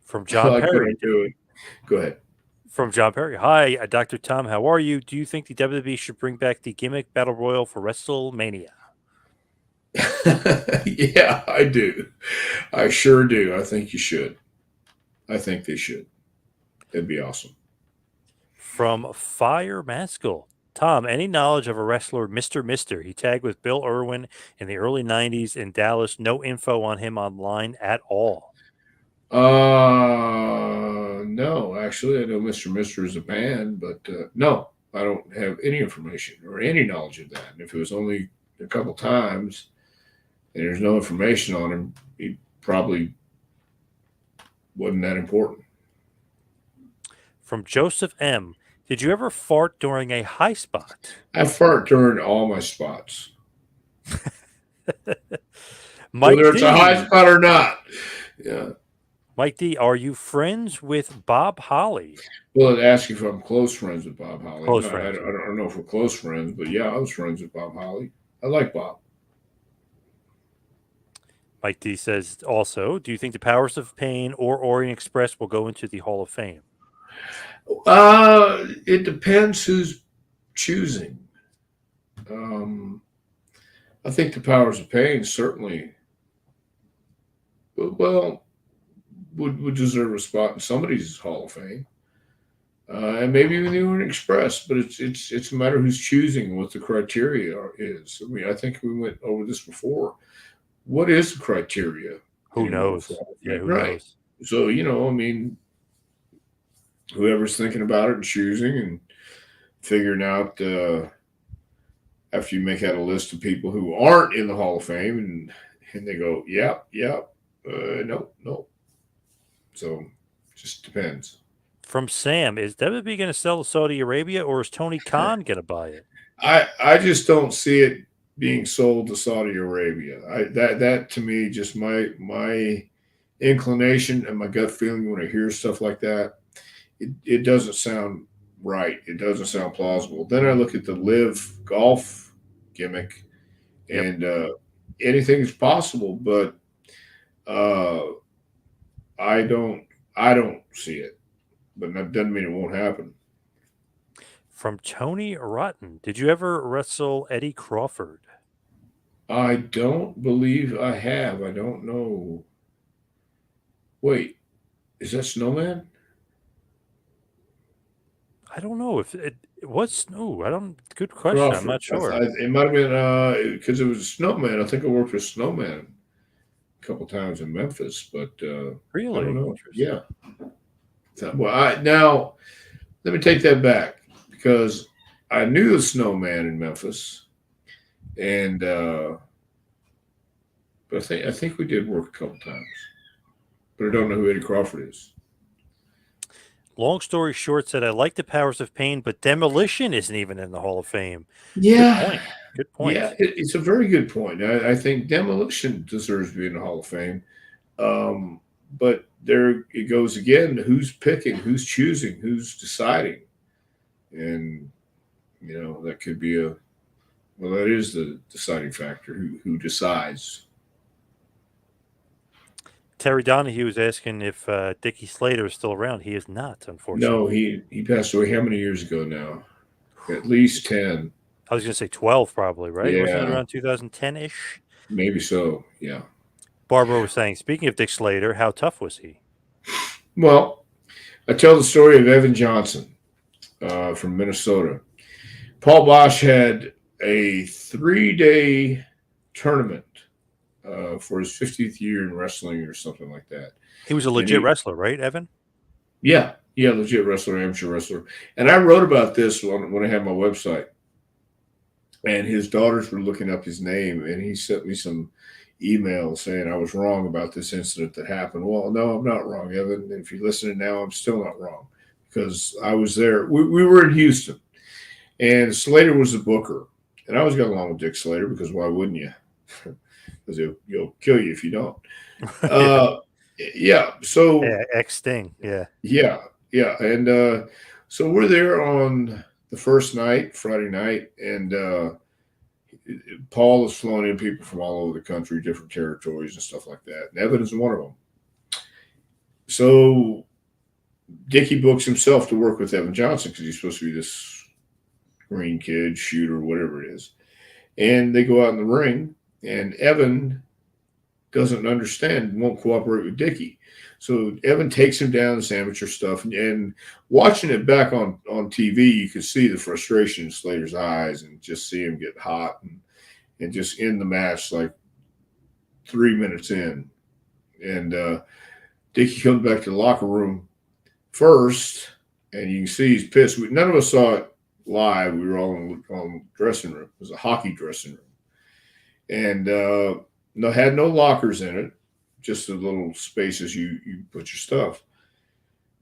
From I John like what Perry. I'm doing. Go ahead. From John Perry. Hi, Dr. Tom. How are you? Do you think the WWE should bring back the gimmick battle royal for WrestleMania? Yeah, I do. I sure do. I think you should. I think they should. It'd be awesome. From Fire Maskell. Tom, any knowledge of a wrestler, Mr. Mister? He tagged with Bill Irwin in the early 90s in Dallas. No info on him online at all. No, actually, I know Mr. Mister is a band, but no, I don't have any information or any knowledge of that. And if it was only a couple times and there's no information on him, he probably wasn't that important. From Joseph M. Did you ever fart during a high spot? I fart during all my spots, Mike whether it's D. a high spot or not. Yeah. Mike D, are you friends with Bob Holly? Well, it asks if I'm close friends with Bob Holly. Close No, friends. I don't know if we're close friends, but yeah, I was friends with Bob Holly. I like Bob. Mike D says also, do you think the Powers of Pain or Orient Express will go into the Hall of Fame? It depends who's choosing. I think the Powers of Pain certainly, well, would deserve a spot in somebody's Hall of Fame, and maybe even the Orient Express. But it's a matter of who's choosing, what the criteria is. I mean, I think we went over this before. What is the criteria? Who knows? Yeah, who knows? So I mean, whoever's thinking about it and choosing and figuring out after you make out a list of people who aren't in the Hall of Fame and And they go, yep, yep, no, no. So just depends. From Sam, is WWE going to sell to Saudi Arabia, or is Tony Khan going to buy it? I just don't see it being sold to Saudi Arabia. That to me, just my inclination and my gut feeling when I hear stuff like that, it doesn't sound right. It doesn't sound plausible. Then I look at the live golf gimmick, Yep. and anything is possible, but uh, I don't see it. But that doesn't mean it won't happen. From Tony Rotten, did you ever wrestle Eddie Crawford? I don't believe I have. I don't know. Wait, is that Snowman? I don't know if it was. No, I don't. Good question. I'm Crawford. not sure. It might have been because it was Snowman. I think I worked with Snowman a couple times in Memphis, but I don't Really know. interesting. Yeah. Well, now let me take that back because I knew the Snowman in Memphis, and but I think we did work a couple times, but I don't know who Eddie Crawford is. Long story short, said I like the Powers of Pain, but Demolition isn't even in the Hall of Fame. Good Yeah, point. Good point. yeah, it's a very good point. I think Demolition deserves to be in the Hall of Fame. But there it goes again. Who's picking? Who's choosing? Who's deciding? And that could be that is the deciding factor. Who decides? Terry Donahue is asking if Dickie Slater is still around. He is not, No, unfortunately. he passed away how many years ago now? At least 10. I was going to say 12, probably, right? Wasn't it Yeah, around 2010 ish? maybe so. Yeah. Barbara was saying, speaking of Dick Slater, how tough was he? Well, I tell the story of Evan Johnson from Minnesota. Paul Bosch had a 3-day tournament for his 50th year in wrestling or something like that. He was a And legit wrestler, right, Evan? yeah, legit wrestler, amateur wrestler. And I wrote about this when I had my website. And his daughters were looking up his name, and he sent me some email saying I was wrong about this incident that happened. Well, no, I'm not wrong, Evan. If you're listening now, I'm still not wrong because I was there. We were in Houston, and Slater was the booker. And I always got along with Dick Slater because why wouldn't you? Because he'll kill you if you don't. Yeah. Yeah. So Yeah, X Sting. Yeah. yeah, yeah, and so we're there on the first night, Friday night, and Paul is flown in people from all over the country, different territories and stuff like that. And Evan is one of them. So Dickie books himself to work with Evan Johnson because he's supposed to be this green kid, shooter, whatever it is. And they go out in the ring, and Evan doesn't understand, won't cooperate with Dickie. So Evan takes him down this amateur stuff, and watching it back on TV, you could see the frustration in Slater's eyes, and just see him get hot and just end the match like 3 minutes in. And Dickie comes back to the locker room first, and you can see he's pissed. None of us saw it live. We were all in the dressing room. It was a hockey dressing room, and had no lockers in it, just the little spaces you put your stuff.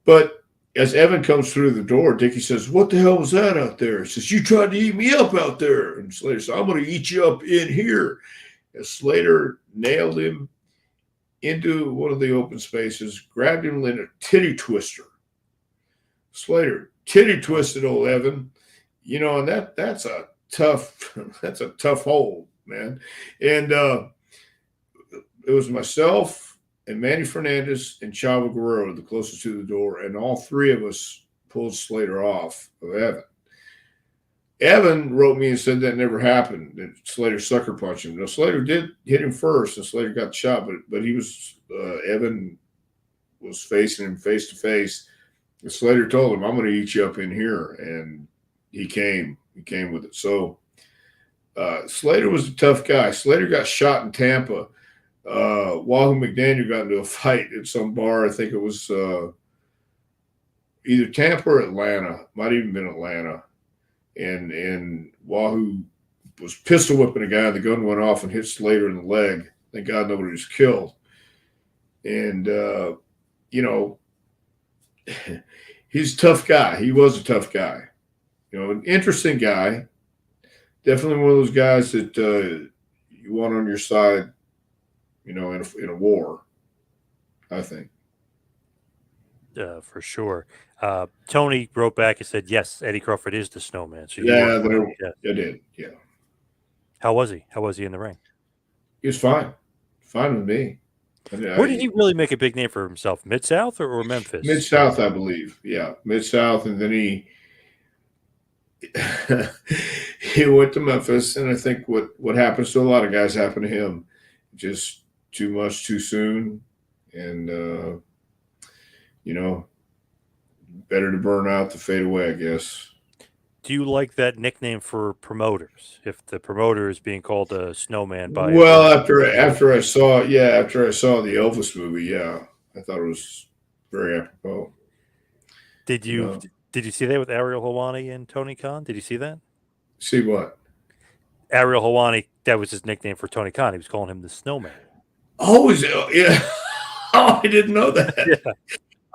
But as Evan comes through the door, Dickie says, "What the hell was that out there?" He says, "You tried to eat me up out there." And Slater says, "I'm going to eat you up in here." As Slater nailed him into one of the open spaces, grabbed him in a titty twister. Slater titty twisted old Evan, and that's a tough hold, man. And it was myself and Manny Fernandez and Chavo Guerrero, the closest to the door, and all three of us pulled Slater off of Evan. Evan wrote me and said that never happened, that Slater sucker punched him. Now, Slater did hit him first, and Slater got shot, but he was Evan was facing him face to face. And Slater told him, "I'm going to eat you up in here," and he came with it. So Slater was a tough guy. Slater got shot in Tampa. Wahoo McDaniel got into a fight at some bar. I think it was either Tampa or Atlanta. Might even been Atlanta. And Wahoo was pistol whipping a guy. The gun went off and hit Slater in the leg. Thank God nobody was killed. And you know, he's a tough guy. He was a tough guy. You know, an interesting guy. Definitely one of those guys that you want on your side. You know, in a war. I think. For sure. Tony wrote back and said, "Yes, Eddie Crawford is the Snowman." So you were Yeah, correct. there. Yeah. I did. Yeah, How was he? How was he in the ring? he was fine. Fine with me. Where did he really make a big name for himself? Mid South or Mid Memphis? South, I believe. Yeah, Mid South, and then he he went to Memphis, and I think what happens to a lot of guys happened to him, just too much too soon, and you know, better to burn out than fade away, I guess. Do you like that nickname for promoters? If the promoter is being called a Snowman by a Well, group of after I individuals, saw the Elvis movie, yeah, I thought it was very apropos. did You you know, did you see that with Ariel Helwani and Tony Khan? Did you see that? see what? Ariel Helwani, that was his nickname for Tony Khan. He was calling him the Snowman. Oh, is it? Yeah. Oh, I didn't know that. Yeah.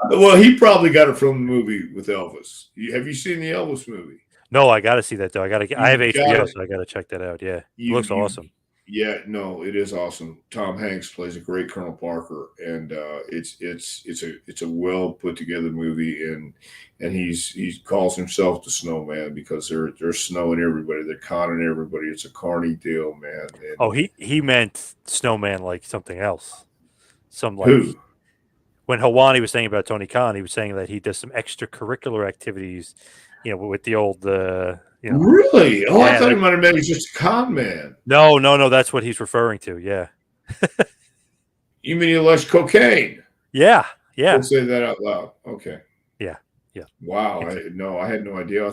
Well, he probably got it from the movie with Elvis. Have you seen the Elvis movie? No, I got to see that though. I have You got HBO, it. so I got to check that out. Yeah, it looks You awesome. Yeah, no, it is awesome. Tom Hanks plays a great Colonel Parker, and it's a well put together movie, and he calls himself the Snowman because they're snowing everybody, they're conning everybody. It's a carny deal, man. And Oh, he meant Snowman like something else. Some like who? when Helwani was saying about Tony Khan, he was saying that he does some extracurricular activities, with the old, Really? Oh, I yeah, thought he like might have meant he's just a con man. no, that's what he's referring to. Yeah, You mean he loves cocaine? yeah, yeah, Don't say that out loud. Okay. yeah, yeah. Wow. Ex- I had no idea. I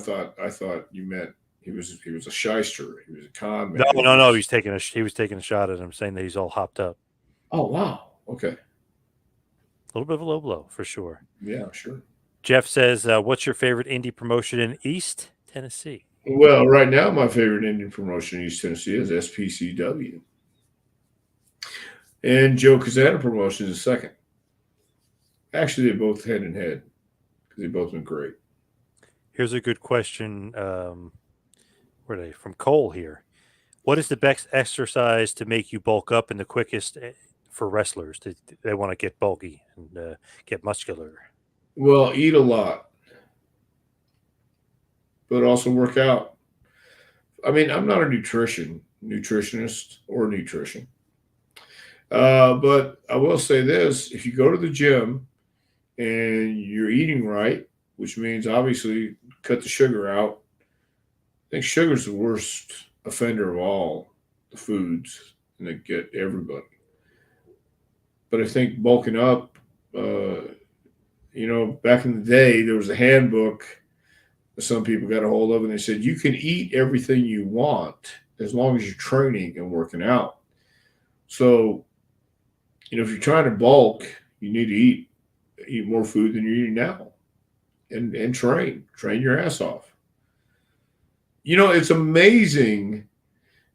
thought you meant he was a shyster. He was a con No, man. He no, no. was. He was taking a shot at him, saying that he's all hopped up. Oh wow. Okay. A little bit of a low blow for sure. Yeah. Sure. Jeff says, "What's your favorite indie promotion in East Tennessee?" Well, right now my favorite Indian promotion in East Tennessee is SPCW, and Joe Kazana promotion is second. Actually, they both head in head because they both been great. Here's a good question. Where are they from? Cole here. What is the best exercise to make you bulk up and the quickest for wrestlers? They want to get bulky and get muscular. Well, eat a lot, but also work out. I mean, I'm not a nutritionist or nutrition, but I will say this: if you go to the gym and you're eating right, which means obviously cut the sugar out. I think sugar's the worst offender of all the foods, and they get everybody. But I think bulking up, uh, back in the day, there was a handbook that some people got a hold of, and they said you can eat everything you want as long as you're training and working out. So, if you're trying to bulk, you need to eat more food than you're eating now, and train your ass off. It's amazing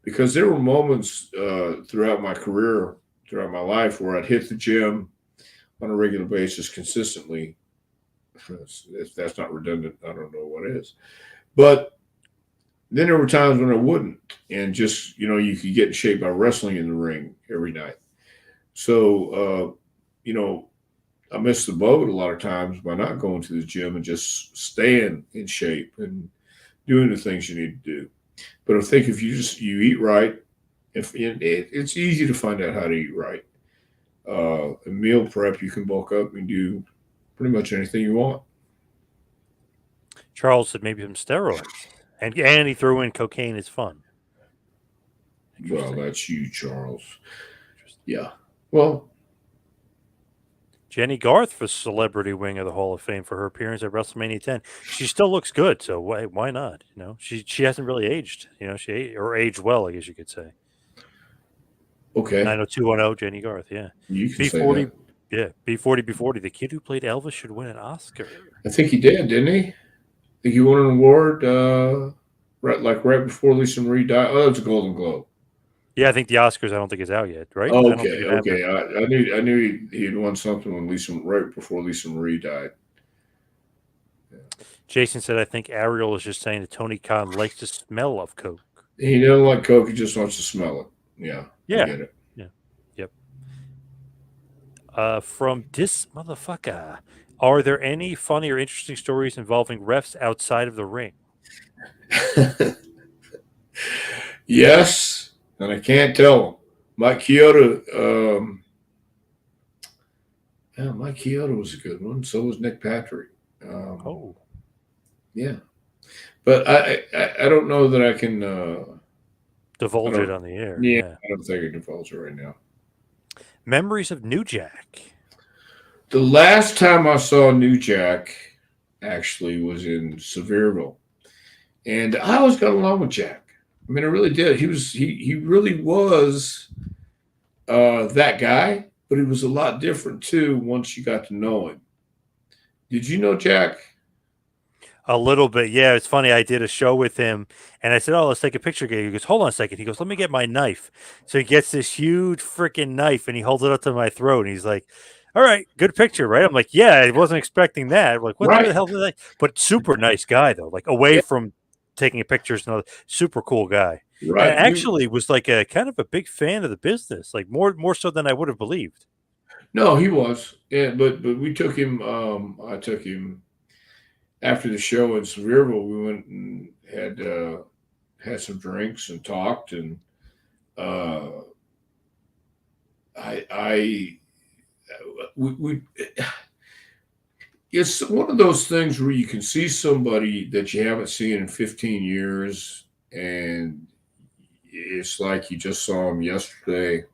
because there were moments throughout my career, throughout my life, where I'd hit the gym on a regular basis consistently. If that's not redundant, I don't know what is. But then there were times when I wouldn't, and just you could get in shape by wrestling in the ring every night. So I missed the boat a lot of times by not going to the gym and just staying in shape and doing the things you need to do. But I think if you eat right, it's easy to find out how to eat right. A meal prep, you can bulk up and do pretty much anything you want. Charles said maybe some steroids, and he threw in cocaine is fun. Well, Interesting. that's you, Charles. Interesting. Yeah. Well, Jenny Garth was celebrity wing of the Hall of Fame for her appearance at WrestleMania 10. She still looks good, so why not? She hasn't really aged. Or aged well, I guess you could say. okay. 90210 Jenny Garth, yeah. You can say B40, that. yeah. B40. The kid who played Elvis should win an Oscar. I think he did, didn't he? I think he won an award right before Lisa Marie died. Oh, that was a Golden Globe. Yeah, I think the Oscars. I don't think is out yet, right? I don't think Okay, it happened. okay. I knew he had won something when Lisa right before Lisa Marie died. Jason said, "I think Ariel is just saying that Tony Khan likes the smell of Coke." He doesn't like Coke. He just wants to smell it. Yeah, I Yeah, get it. yeah, yep. From this motherfucker, are there any funny or interesting stories involving refs outside of the ring? Yes, and I can't tell him. Mike Chioda, yeah, Mike Chioda was a good one. So was Nick Patrick. Oh, Yeah, but I don't know that I can. I divulge it don't. on the air. Yeah, Yeah. I don't think I can divulge it right now. Memories of New Jack. The last time I saw New Jack actually was in Sevierville, and I always got along with Jack. I mean, I really did. He really was that guy, but he was a lot different too once you got to know him. Did you know Jack? A little bit, yeah. It's funny. I did a show with him, and I said, "Oh, let's take a picture." He goes, "Hold on a second." He goes, "Let me get my knife." So he gets this huge freaking knife, and he holds it up to my throat, and he's like, "All right, good picture, right?" I'm like, "Yeah, I wasn't expecting that." I'm like, "What the Right. hell did I?" But super nice guy though. Like away Yeah. from taking pictures, and all, super cool guy, and Right. We actually was like a kind of a big fan of the business, like more so than I would have believed. No, he was. Yeah, but we took him. I took him after the show in Sevierville. We went and had some drinks and talked, and uh, I we it's one of those things where you can see somebody that you haven't seen in 15 years, and it's like you just saw him yesterday,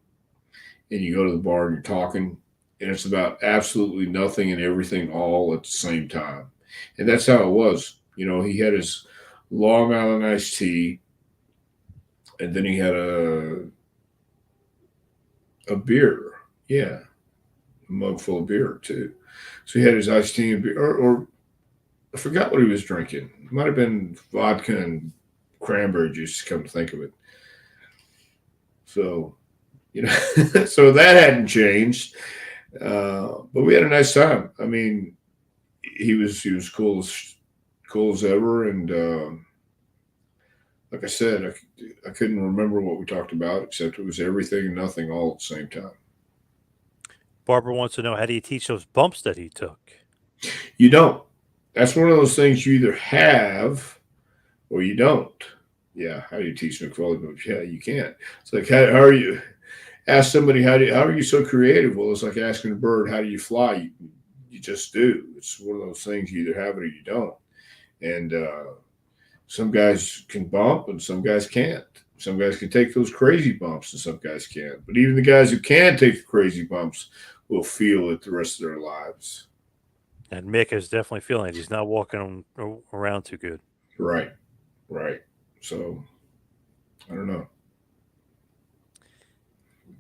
and you go to the bar and you're talking, and it's about absolutely nothing and everything all at the same time. And that's how it was. You know, he had his Long Island iced tea, and then he had a beer. Yeah, a mug full of beer too. So he had his iced tea and beer, or I forgot what he was drinking. It might have been vodka and cranberry juice. Come to think of it, so you know, so that hadn't changed. But we had a nice time. I mean, he was cool as ever, and like I said, I couldn't remember what we talked about except it was everything and nothing all at the same time. Barbara wants to know, how do you teach those bumps that he took? You don't. That's one of those things you either have or you don't. Yeah, how do you teach McFoley? Yeah, you can't. It's like how are you? Ask somebody how are you so creative? Well, it's like asking a bird how do you fly. You just do. It's one of those things you either have it or you don't. And some guys can bump and some guys can't. Some guys can take those crazy bumps and some guys can't. But even the guys who can take the crazy bumps will feel it the rest of their lives. And Mick is definitely feeling it. He's not walking around too good. Right, right. So I don't know.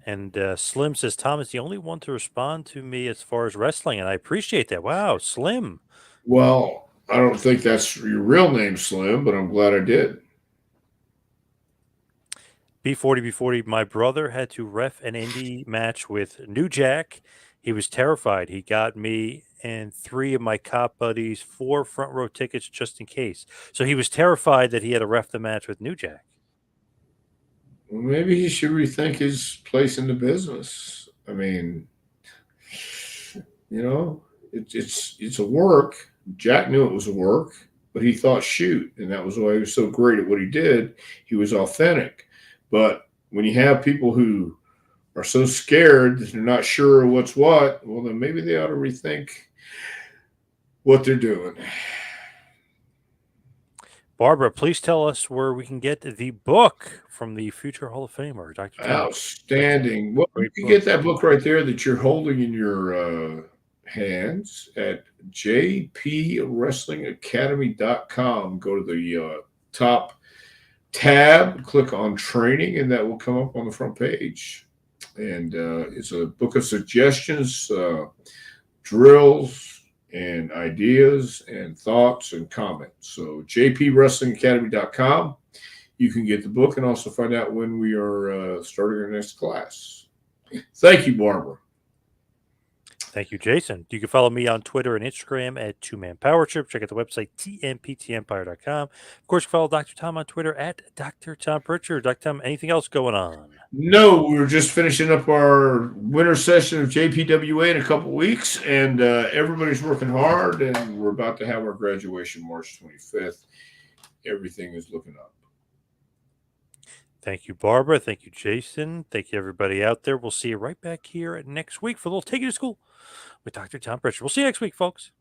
And Slim says, Tom is the only one to respond to me as far as wrestling, and I appreciate that. Wow, Slim. Well, I don't think that's your real name, Slim, but I'm glad I did. B40. My brother had to ref an indie match with New Jack. He was terrified. He got me and three of my cop buddies 4 front row tickets just in case. So he was terrified that he had to ref the match with New Jack. Well, maybe he should rethink his place in the business. I mean, you know, it's a work. Jack knew it was a work, but he thought shoot, and that was why he was so great at what he did. He was authentic. But when you have people who are so scared that they're not sure what's what, well, then maybe they ought to rethink what they're doing. Barbara, please tell us where we can get the book from the future Hall of Famer, Dr. Tom. That's Outstanding. Well, you great can book. get that book right there that you're holding in your hands at jpwrestlingacademy.com. Go to the top tab, click on training, and that will come up on the front page. And it's a book of suggestions, drills, and ideas and thoughts and comments. So jpwrestlingacademy.com. you can get the book and also find out when we are starting our next class. Thank you, Barbara. Thank you, Jason. You can follow me on Twitter and Instagram at 2Man Power Trip. Check out the website, tmptempire.com. Of course, follow Dr. Tom on Twitter at Dr. Tom Prichard. Dr. Tom, anything else going on? No, we're just finishing up our winter session of JPWA in a couple weeks, and everybody's working hard, and we're about to have our graduation March 25th. Everything is looking up. Thank you, Barbara. Thank you, Jason. Thank you, everybody out there. We'll see you right back here next week for a little Take You to School with Dr. Tom Prichard. We'll see you next week, folks.